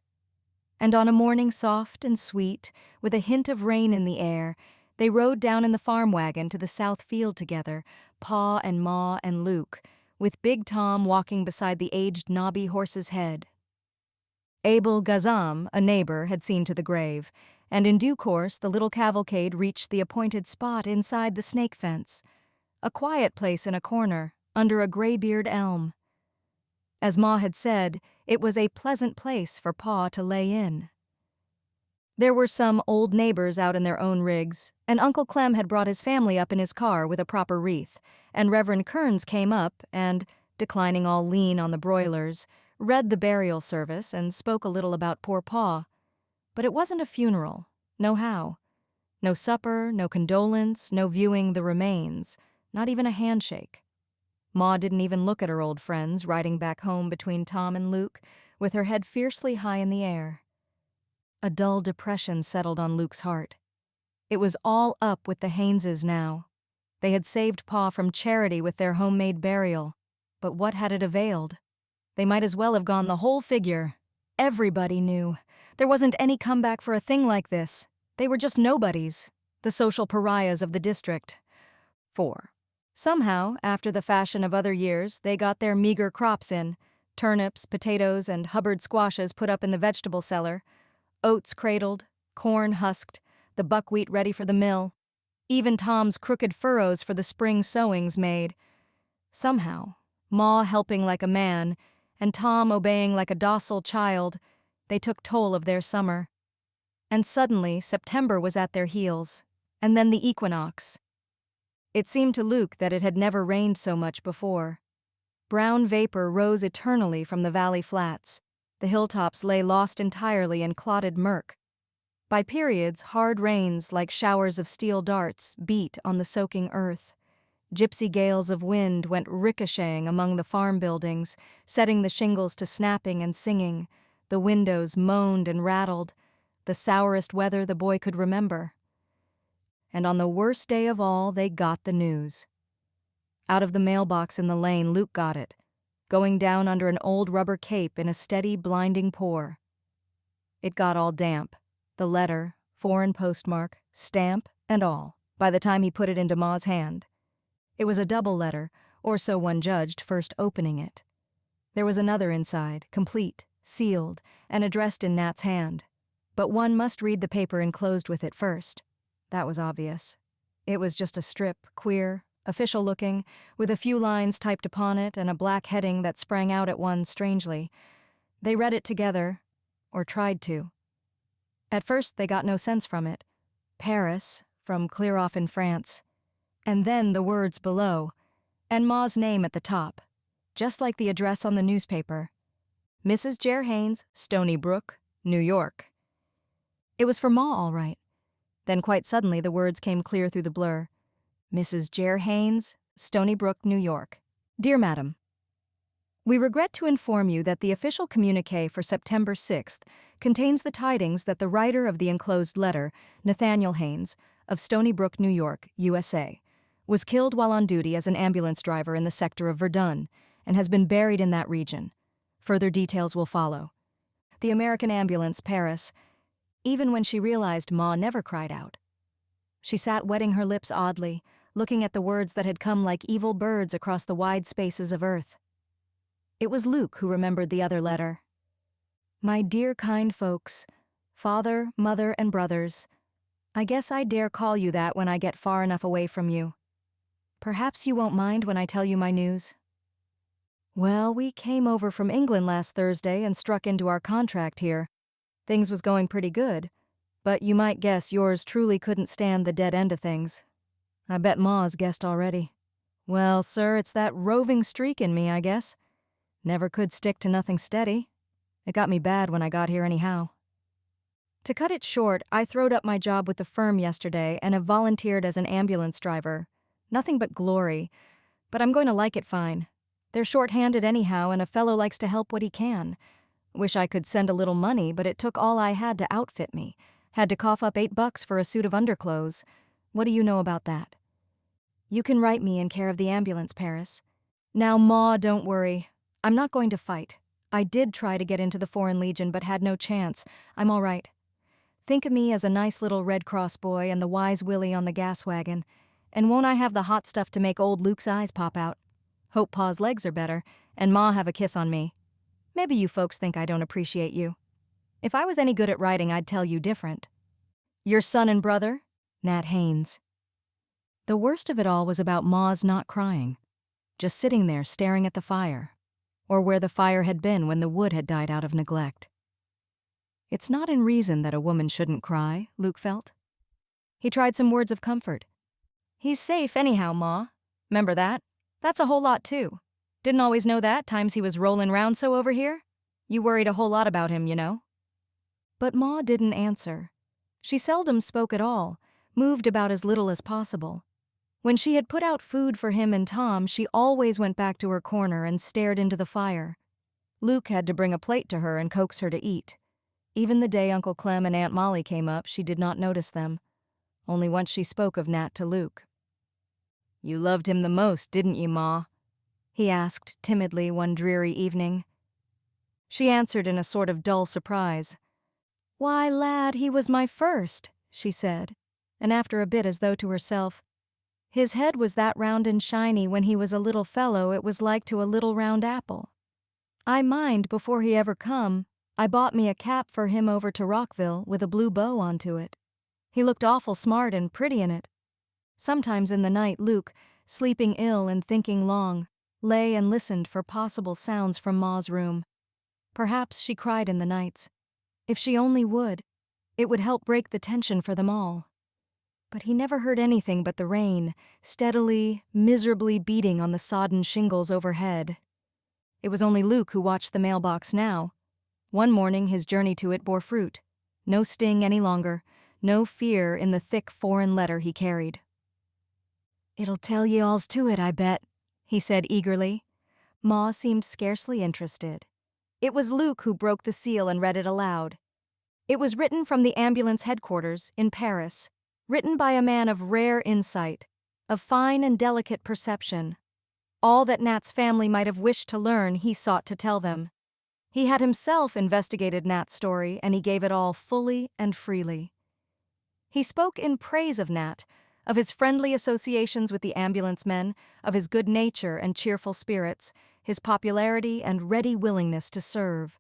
And on a morning soft and sweet, with a hint of rain in the air, they rode down in the farm wagon to the south field together, Pa and Ma and Luke, with Big Tom walking beside the aged knobby horse's head. Abel Gazam, a neighbor, had seen to the grave, and in due course the little cavalcade reached the appointed spot inside the snake fence, a quiet place in a corner, under a graybeard elm. As Ma had said, it was a pleasant place for Pa to lay in. There were some old neighbors out in their own rigs, and Uncle Clem had brought his family up in his car with a proper wreath, and Reverend Kearns came up and, declining all lien on the broilers, read the burial service and spoke a little about poor Pa. But it wasn't a funeral, no how. No supper, no condolence, no viewing the remains, not even a handshake. Ma didn't even look at her old friends riding back home between Tom and Luke, with her head fiercely high in the air. A dull depression settled on Luke's heart. It was all up with the Hayneses now. They had saved Pa from charity with their homemade burial, but what had it availed? They might as well have gone the whole figure. Everybody knew. There wasn't any comeback for a thing like this. They were just nobodies, the social pariahs of the district. 4. Somehow, after the fashion of other years, they got their meager crops in, turnips, potatoes, and Hubbard squashes put up in the vegetable cellar, oats cradled, corn husked, the buckwheat ready for the mill, even Tom's crooked furrows for the spring sowings made. Somehow, Ma helping like a man, and Tom obeying like a docile child, they took toll of their summer. And suddenly September was at their heels, and then the equinox. It seemed to Luke that it had never rained so much before. Brown vapor rose eternally from the valley flats. The hilltops lay lost entirely in clotted murk. By periods, hard rains, like showers of steel darts, beat on the soaking earth. Gypsy gales of wind went ricocheting among the farm buildings, setting the shingles to snapping and singing. The windows moaned and rattled, the sourest weather the boy could remember. And on the worst day of all, they got the news. Out of the mailbox in the lane, Luke got it, going down under an old rubber cape in a steady, blinding pour. It got all damp, the letter, foreign postmark, stamp, and all, by the time he put it into Ma's hand. It was a double letter, or so one judged first opening it. There was another inside, complete, sealed, and addressed in Nat's hand. But one must read the paper enclosed with it first. That was obvious. It was just a strip, queer, official-looking, with a few lines typed upon it and a black heading that sprang out at one strangely. They read it together, or tried to. At first they got no sense from it. Paris, from clear off in France. And then the words below, and Ma's name at the top, just like the address on the newspaper. Mrs. Jer Haynes, Stony Brook, New York. It was for Ma, all right. Then quite suddenly the words came clear through the blur. Mrs. Jer Haynes, Stony Brook, New York. Dear Madam, we regret to inform you that the official communiqué for September 6th contains the tidings that the writer of the enclosed letter, Nathaniel Haynes, of Stony Brook, New York, USA, was killed while on duty as an ambulance driver in the sector of Verdun and has been buried in that region. Further details will follow. The American ambulance, Paris. Even when she realized Ma never cried out. She sat wetting her lips oddly, looking at the words that had come like evil birds across the wide spaces of earth. It was Luke who remembered the other letter. My dear kind folks, father, mother, and brothers, I guess I dare call you that when I get far enough away from you. Perhaps you won't mind when I tell you my news. Well, we came over from England last Thursday and struck into our contract here. Things was going pretty good, but you might guess yours truly couldn't stand the dead end of things. I bet Ma's guessed already. Well, sir, it's that roving streak in me, I guess. Never could stick to nothing steady. It got me bad when I got here anyhow. To cut it short, I throwed up my job with the firm yesterday and have volunteered as an ambulance driver. Nothing but glory, but I'm going to like it fine. They're short-handed anyhow, and a fellow likes to help what he can. Wish I could send a little money, but it took all I had to outfit me. Had to cough up $8 for a suit of underclothes. What do you know about that? You can write me in care of the ambulance, Paris. Now, Ma, don't worry. I'm not going to fight. I did try to get into the Foreign Legion, but had no chance. I'm all right. Think of me as a nice little Red Cross boy and the wise Willie on the gas wagon. And won't I have the hot stuff to make old Luke's eyes pop out? Hope Pa's legs are better, and Ma have a kiss on me. Maybe you folks think I don't appreciate you. If I was any good at writing, I'd tell you different. Your son and brother, Nat Haynes. The worst of it all was about Ma's not crying, just sitting there staring at the fire, or where the fire had been when the wood had died out of neglect. It's not in reason that a woman shouldn't cry, Luke felt. He tried some words of comfort. He's safe anyhow, Ma. 'Member that? That's a whole lot too. Didn't always know that, times he was rollin' round so over here. You worried a whole lot about him, you know. But Ma didn't answer. She seldom spoke at all, moved about as little as possible. When she had put out food for him and Tom, she always went back to her corner and stared into the fire. Luke had to bring a plate to her and coax her to eat. Even the day Uncle Clem and Aunt Molly came up, she did not notice them. Only once she spoke of Nat to Luke. You loved him the most, didn't you, Ma? He asked timidly one dreary evening. She answered in a sort of dull surprise. Why, lad, he was my first, she said, and after a bit as though to herself, his head was that round and shiny when he was a little fellow it was like to a little round apple. I mind before he ever come, I bought me a cap for him over to Rockville with a blue bow onto it. He looked awful smart and pretty in it. Sometimes in the night Luke, sleeping ill and thinking long, lay and listened for possible sounds from Ma's room. Perhaps she cried in the nights. If she only would, it would help break the tension for them all. But he never heard anything but the rain, steadily, miserably beating on the sodden shingles overhead. It was only Luke who watched the mailbox now. One morning his journey to it bore fruit. No sting any longer, no fear in the thick foreign letter he carried. It'll tell ye all's to it, I bet, he said eagerly. Ma seemed scarcely interested. It was Luke who broke the seal and read it aloud. It was written from the ambulance headquarters in Paris. written by a man of rare insight, of fine and delicate perception. All that Nat's family might have wished to learn, he sought to tell them. He had himself investigated Nat's story, and he gave it all fully and freely. He spoke in praise of Nat, of his friendly associations with the ambulance men, of his good nature and cheerful spirits, his popularity and ready willingness to serve.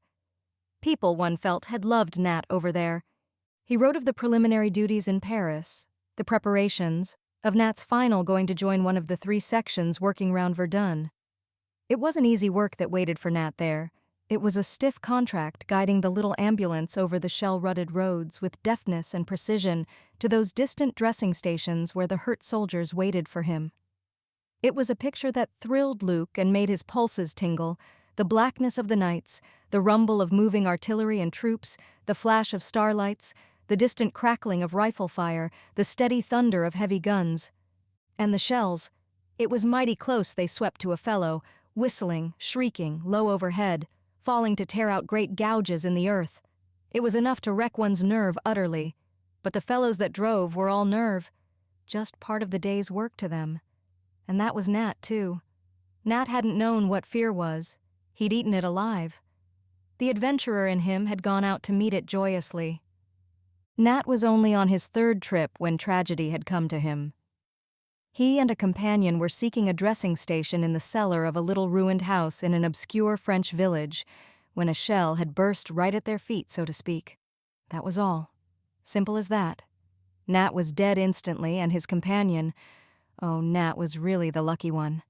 People, one felt, had loved Nat over there. He wrote of the preliminary duties in Paris, the preparations, of Nat's final going to join one of the 3 sections working round Verdun. It wasn't easy work that waited for Nat there. It was a stiff contract guiding the little ambulance over the shell-rutted roads with deftness and precision to those distant dressing stations where the hurt soldiers waited for him. It was a picture that thrilled Luke and made his pulses tingle, the blackness of the nights, the rumble of moving artillery and troops, the flash of starlights, the distant crackling of rifle fire, the steady thunder of heavy guns. And the shells. It was mighty close they swept to a fellow, whistling, shrieking, low overhead, falling to tear out great gouges in the earth. It was enough to wreck one's nerve utterly, but the fellows that drove were all nerve, just part of the day's work to them. And that was Nat, too. Nat hadn't known what fear was. He'd eaten it alive. The adventurer in him had gone out to meet it joyously. Nat was only on his 3rd trip when tragedy had come to him. He and a companion were seeking a dressing station in the cellar of a little ruined house in an obscure French village when a shell had burst right at their feet, so to speak. That was all. Simple as that. Nat was dead instantly, and his companion, oh, Nat was really the lucky one.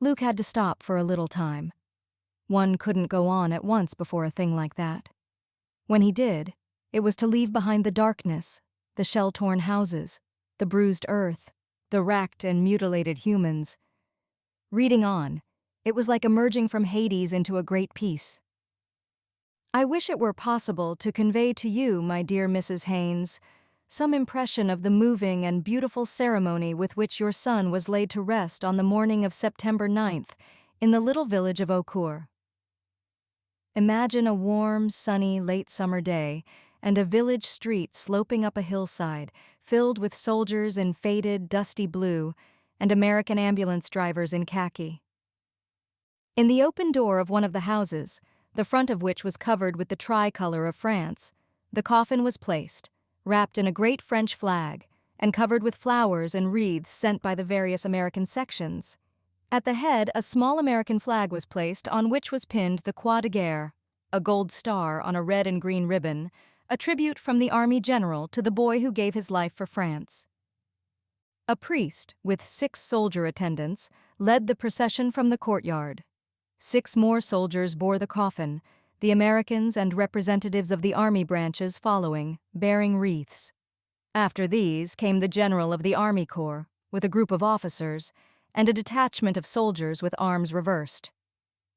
Luke had to stop for a little time. One couldn't go on at once before a thing like that. When he did, it was to leave behind the darkness, the shell-torn houses, the bruised earth, the racked and mutilated humans. Reading on, it was like emerging from Hades into a great peace. I wish it were possible to convey to you, my dear Mrs. Haynes, some impression of the moving and beautiful ceremony with which your son was laid to rest on the morning of September 9th in the little village of Aucourt. Imagine a warm, sunny, late summer day and a village street sloping up a hillside, filled with soldiers in faded, dusty blue and American ambulance drivers in khaki. In the open door of one of the houses, the front of which was covered with the tricolor of France, the coffin was placed, wrapped in a great French flag, and covered with flowers and wreaths sent by the various American sections. At the head, a small American flag was placed on which was pinned the Croix de Guerre, a gold star on a red and green ribbon, a tribute from the Army General to the boy who gave his life for France. A priest, with 6 soldier attendants, led the procession from the courtyard. 6 more soldiers bore the coffin, the Americans and representatives of the army branches following, bearing wreaths. After these came the general of the Army Corps, with a group of officers, and a detachment of soldiers with arms reversed.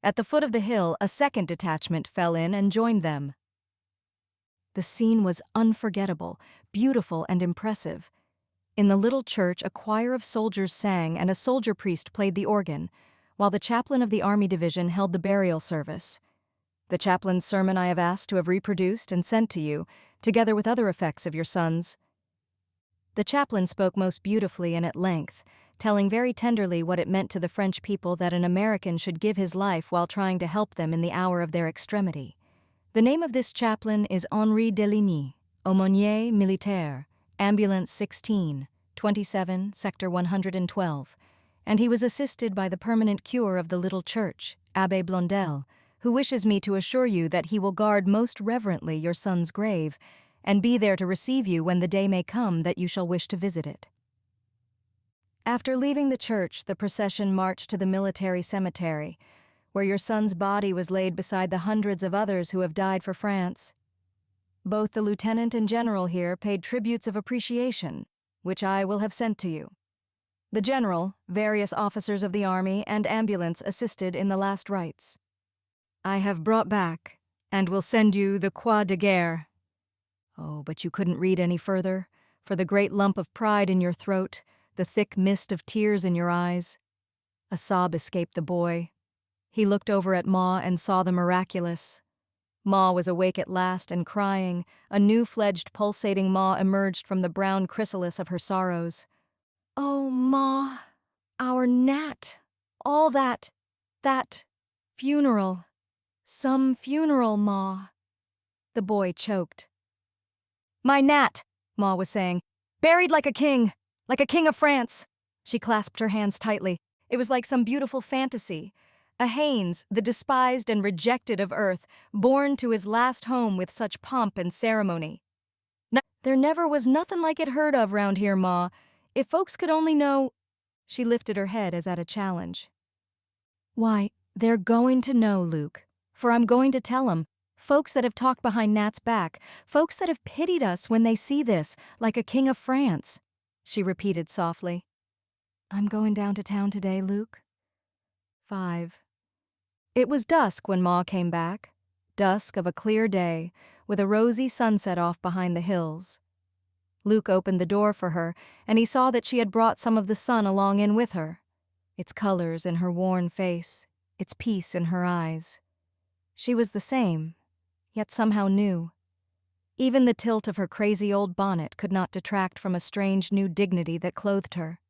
At the foot of the hill, a second detachment fell in and joined them. The scene was unforgettable, beautiful, and impressive. In the little church, a choir of soldiers sang and a soldier priest played the organ, while the chaplain of the Army Division held the burial service. The chaplain's sermon I have asked to have reproduced and sent to you, together with other effects of your son's. The chaplain spoke most beautifully and at length, telling very tenderly what it meant to the French people that an American should give his life while trying to help them in the hour of their extremity. The name of this chaplain is Henri Deligny, aumônier militaire, ambulance 16, 27, sector 112, and he was assisted by the permanent cure of the little church, Abbé Blondel, who wishes me to assure you that he will guard most reverently your son's grave and be there to receive you when the day may come that you shall wish to visit it. After leaving the church, the procession marched to the military cemetery, where your son's body was laid beside the hundreds of others who have died for France. Both the lieutenant and general here paid tributes of appreciation, which I will have sent to you. The general, various officers of the army, and ambulance assisted in the last rites. I have brought back, and will send you the Croix de Guerre. Oh, but you couldn't read any further, for the great lump of pride in your throat, the thick mist of tears in your eyes. A sob escaped the boy. He looked over at Ma and saw the miraculous. Ma was awake at last and crying. A new-fledged pulsating Ma emerged from the brown chrysalis of her sorrows. "Oh, Ma, our Nat, all that funeral. Some funeral, Ma." The boy choked. "My Nat," Ma was saying, "buried like a king of France." She clasped her hands tightly. It was like some beautiful fantasy. A Haynes, the despised and rejected of earth, borne to his last home with such pomp and ceremony. "There never was nothin' like it heard of round here, Ma. If folks could only know—" She lifted her head as at a challenge. "Why, they're going to know, Luke, for I'm going to tell 'em. Folks that have talked behind Nat's back, folks that have pitied us when they see this, like a king of France," she repeated softly. "I'm going down to town today, Luke." 5. It was dusk when Ma came back, dusk of a clear day, with a rosy sunset off behind the hills. Luke opened the door for her, and he saw that she had brought some of the sun along in with her. Its colors in her worn face, its peace in her eyes. She was the same, yet somehow new. Even the tilt of her crazy old bonnet could not detract from a strange new dignity that clothed her.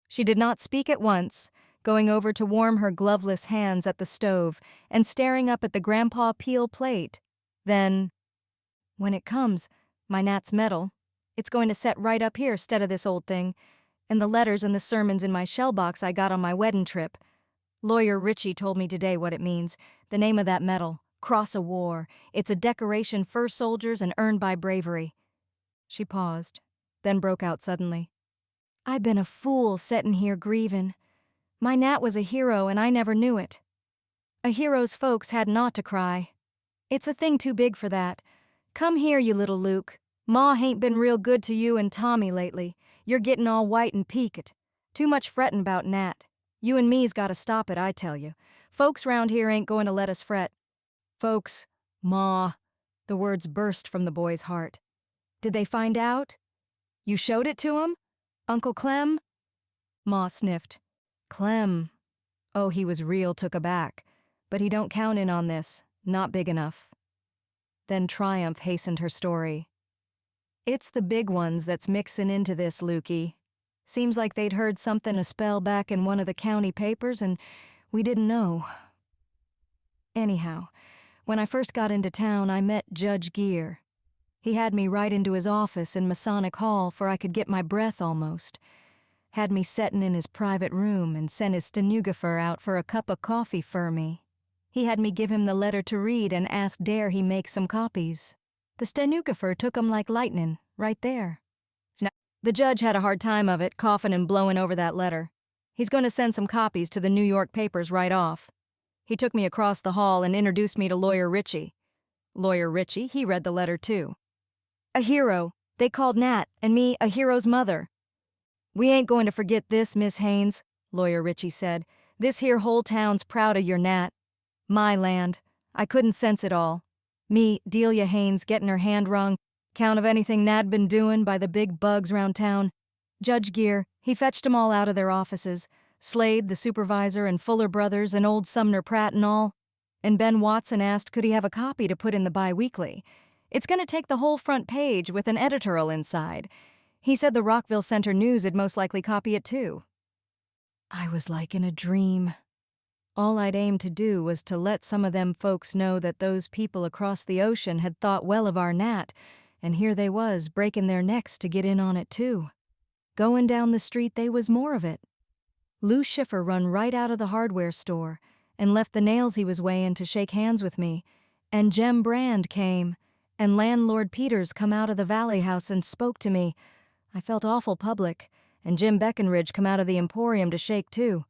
She did not speak at once, going over to warm her gloveless hands at the stove and staring up at the Grandpa Peel plate. Then, "When it comes, my Nat's medal, it's going to set right up here 'stead of this old thing, and the letters and the sermons in my shell box I got on my weddin' trip. Lawyer Ritchie told me today what it means, the name of that medal, Cross o' War. It's a decoration for soldiers and earned by bravery." She paused, then broke out suddenly. "I been a fool settin' here grievin'. My Nat was a hero and I never knew it. A hero's folks had not to cry. It's a thing too big for that. Come here, you little Luke. Ma hain't been real good to you and Tommy lately. You're gettin' all white and peaked. Too much frettin' about Nat. You and me's gotta stop it, I tell you. Folks round here ain't going to let us fret." "Folks, Ma," the words burst from the boy's heart. "Did they find out? You showed it to 'em? Uncle Clem?" Ma sniffed. "Clem. Oh, he was real took aback. But he don't count in on this, not big enough." Then triumph hastened her story. "It's the big ones that's mixin' into this, Lukey. Seems like they'd heard somethin' a spell back in one of the county papers and we didn't know. Anyhow, when I first got into town, I met Judge Gear. He had me right into his office in Masonic Hall for I could get my breath almost. Had me settin' in his private room and sent his stenographer out for a cup of coffee fer me. He had me give him the letter to read and ask dare he make some copies. The stenographer took 'em like lightnin', right there. The judge had a hard time of it, coughin' and blowin' over that letter. He's going to send some copies to the New York papers right off. He took me across the hall and introduced me to Lawyer Ritchie. Lawyer Ritchie, he read the letter too. A hero. They called Nat, and me a hero's mother. "We ain't going to forget this, Miss Haynes," Lawyer Ritchie said. "This here whole town's proud of your Nat. My land. I couldn't sense it all. Me, Delia Haynes, gettin' her hand wrung, count of anything Nat'd been doin' by the big bugs round town. Judge Gear, he fetched 'em all out of their offices. Slade, the supervisor, and Fuller Brothers, and old Sumner Pratt and all. And Ben Watson asked could he have a copy to put in the bi-weekly. It's going to take the whole front page with an editorial inside. He said the Rockville Center News'd most likely copy it too." I was like in a dream. All I'd aimed to do was to let some of them folks know that those people across the ocean had thought well of our Nat, and here they was breaking their necks to get in on it too. Going down the street they was more of it. Lou Schiffer run right out of the hardware store and left the nails he was weighing to shake hands with me, and Jem Brand came, and Landlord Peters come out of the Valley House and spoke to me. I felt awful public, and Jim Beckenridge come out of the Emporium to shake too.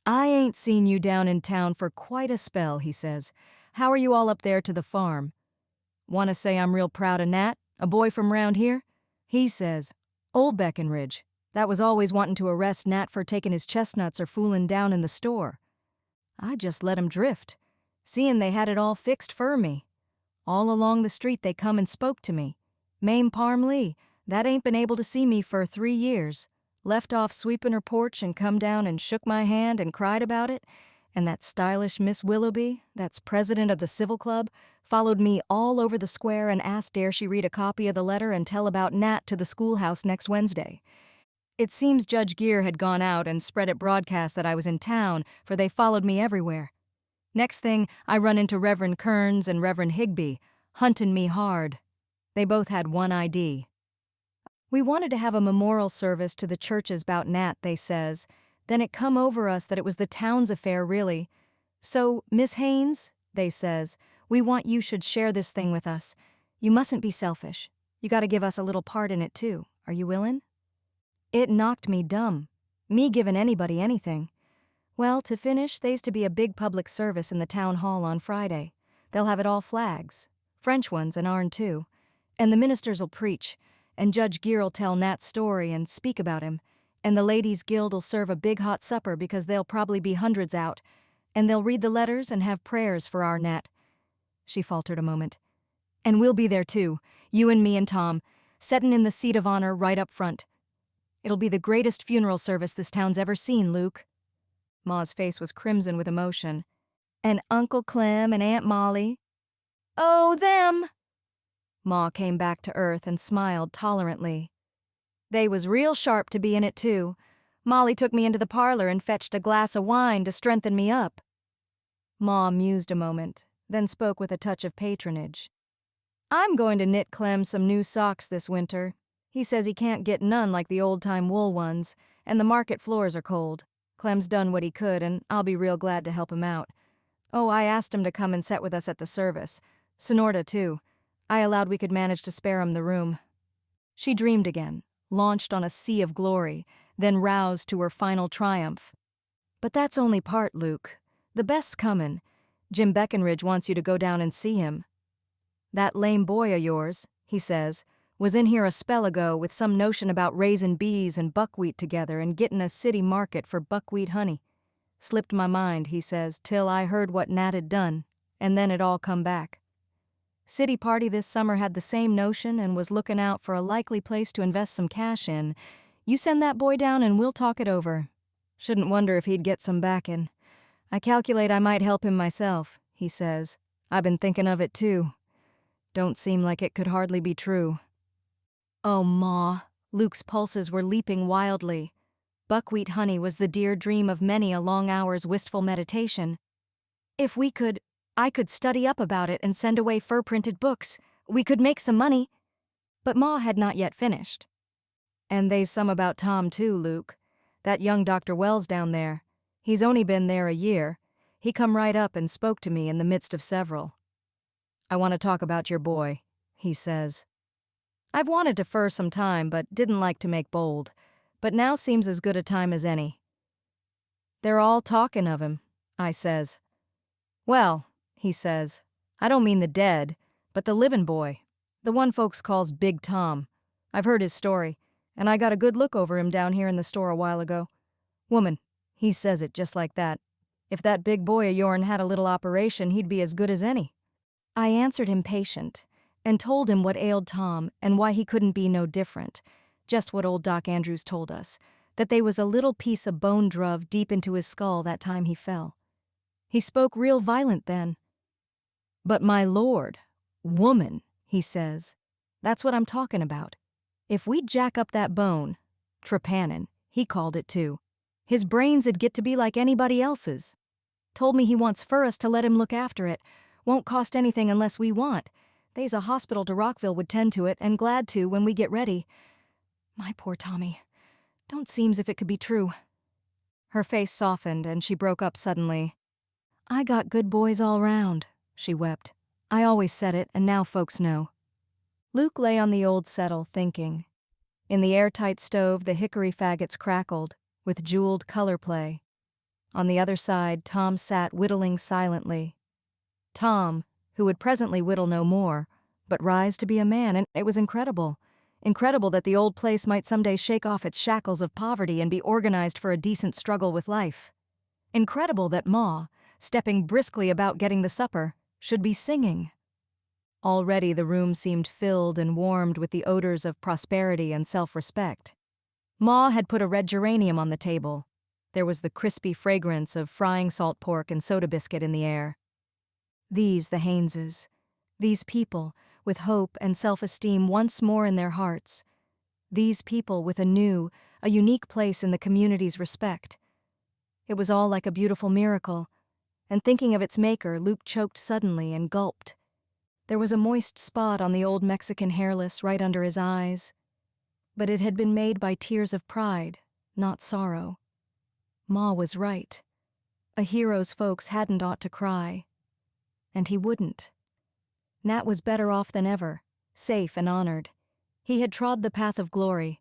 "I ain't seen you down in town for quite a spell," he says. "How are you all up there to the farm? Want to say I'm real proud of Nat, a boy from round here?" He says, "Old Beckenridge, that was always wantin' to arrest Nat for taking his chestnuts or foolin' down in the store." I just let 'em drift, seein' they had it all fixed fer me. All along the street they come and spoke to me. Mame Parmlee, that ain't been able to see me for 3 years. Left off sweepin' her porch and come down and shook my hand and cried about it, And that stylish Miss Willoughby, that's president of the Civil Club, followed me all over the square and asked dare she read a copy of the letter and tell about Nat to the schoolhouse next Wednesday. It seems Judge Gear had gone out and spread it broadcast that I was in town, for they followed me everywhere. Next thing, I run into Reverend Kearns and Reverend Higby, huntin' me hard. They both had one ID. We wanted to have a memorial service to the churches 'bout Nat, they says. Then it come over us that it was the town's affair, really. So, Miss Haynes, they says, we want you should share this thing with us. You mustn't be selfish. You gotta give us a little part in it, too. Are you willin'? It knocked me dumb. Me givin' anybody anything. Well, to finish, they's to be a big public service in the town hall on Friday. They'll have it all flags. French ones and ourn, too. And the ministers'll preach, and Judge Gear'll tell Nat's story and speak about him, and the Ladies' Guild'll serve a big hot supper because there'll probably be hundreds out, and they'll read the letters and have prayers for our Nat. She faltered a moment. And we'll be there, too, you and me and Tom, settin' in the seat of honor right up front. It'll be the greatest funeral service this town's ever seen, Luke. Ma's face was crimson with emotion. And Uncle Clem and Aunt Molly. Oh, them! Ma came back to earth and smiled tolerantly. They was real sharp to be in it, too. Molly took me into the parlor and fetched a glass of wine to strengthen me up. Ma mused a moment, then spoke with a touch of patronage. I'm going to knit Clem some new socks this winter. He says he can't get none like the old-time wool ones, and the market floors are cold. Clem's done what he could, and I'll be real glad to help him out. Oh, I asked him to come and set with us at the service. Sonorta, too. I allowed we could manage to spare him the room. She dreamed again, launched on a sea of glory, then roused to her final triumph. But that's only part, Luke. The best's comin'. Jim Beckenridge wants you to go down and see him. That lame boy of yours, he says, was in here a spell ago with some notion about raisin' bees and buckwheat together and gettin' a city market for buckwheat honey. Slipped my mind, he says, till I heard what Nat had done, and then it all come back. City party this summer had the same notion and was lookin' out for a likely place to invest some cash in. You send that boy down and we'll talk it over. Shouldn't wonder if he'd get some backin'. I calculate I might help him myself, he says. I've been thinkin' of it, too. Don't seem like it could hardly be true. Oh, Ma, Luke's pulses were leaping wildly. Buckwheat honey was the dear dream of many a long hour's wistful meditation. If we could, I could study up about it and send away fur-printed books. We could make some money. But Ma had not yet finished. And they's some about Tom, too, Luke. That young Dr. Wells down there. He's only been there a year. He come right up and spoke to me in the midst of several. I want to talk about your boy, he says. I've wanted to for some time, but didn't like to make bold. But now seems as good a time as any. They're all talking of him, I says. Well, he says, I don't mean the dead, but the livin' boy. The one folks calls Big Tom. I've heard his story, and I got a good look over him down here in the store a while ago. Woman, he says it just like that. If that big boy of yourn had a little operation, he'd be as good as any. I answered him patient, and told him what ailed Tom and why he couldn't be no different, just what old Doc Andrews told us, that they was a little piece of bone druv deep into his skull that time he fell. He spoke real violent then. But my lord, woman, he says, that's what I'm talking about. If we'd jack up that bone, trepannin, he called it too, his brains'd get to be like anybody else's. Told me he wants for us to let him look after it. Won't cost anything unless we want. They's a hospital to Rockville would tend to it, and glad to when we get ready. My poor Tommy. Don't seem's if it could be true. Her face softened, and she broke up suddenly. I got good boys all round, she wept. I always said it, and now folks know. Luke lay on the old settle, thinking. In the airtight stove, the hickory faggots crackled, with jeweled color play. On the other side, Tom sat whittling silently. Tom, who would presently whittle no more, but rise to be a man, and it was incredible. Incredible that the old place might someday shake off its shackles of poverty and be organized for a decent struggle with life. Incredible that Ma, stepping briskly about getting the supper, should be singing. Already the room seemed filled and warmed with the odors of prosperity and self-respect. Ma had put a red geranium on the table. There was the crispy fragrance of frying salt pork and soda biscuit in the air. These, the Hayneses. These people, with hope and self-esteem once more in their hearts. These people with a unique place in the community's respect. It was all like a beautiful miracle, and thinking of its maker, Luke choked suddenly and gulped. There was a moist spot on the old Mexican hairless right under his eyes, but it had been made by tears of pride, not sorrow. Ma was right. A hero's folks hadn't ought to cry. And he wouldn't. Nat was better off than ever, safe and honored. He had trod the path of glory.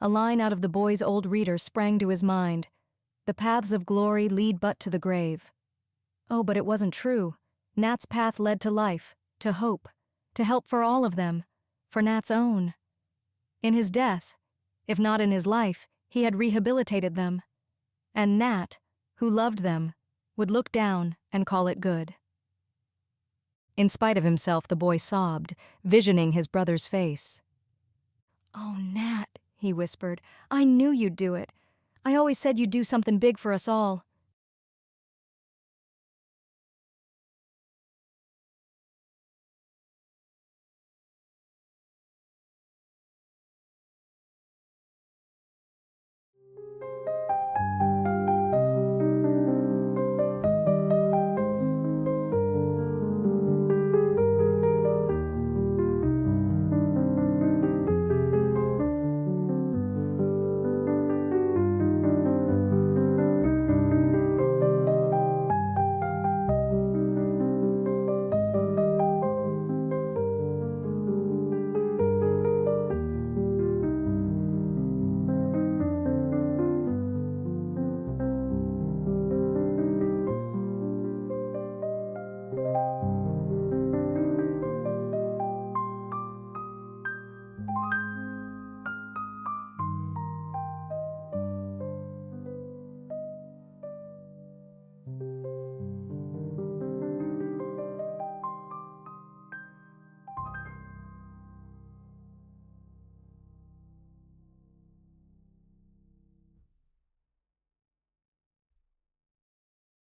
A line out of the boy's old reader sprang to his mind. The paths of glory lead but to the grave. Oh, but it wasn't true. Nat's path led to life, to hope, to help for all of them, for Nat's own. In his death, if not in his life, he had rehabilitated them. And Nat, who loved them, would look down and call it good. In spite of himself, the boy sobbed, visioning his brother's face. "Oh, Nat," he whispered, "I knew you'd do it. I always said you'd do something big for us all."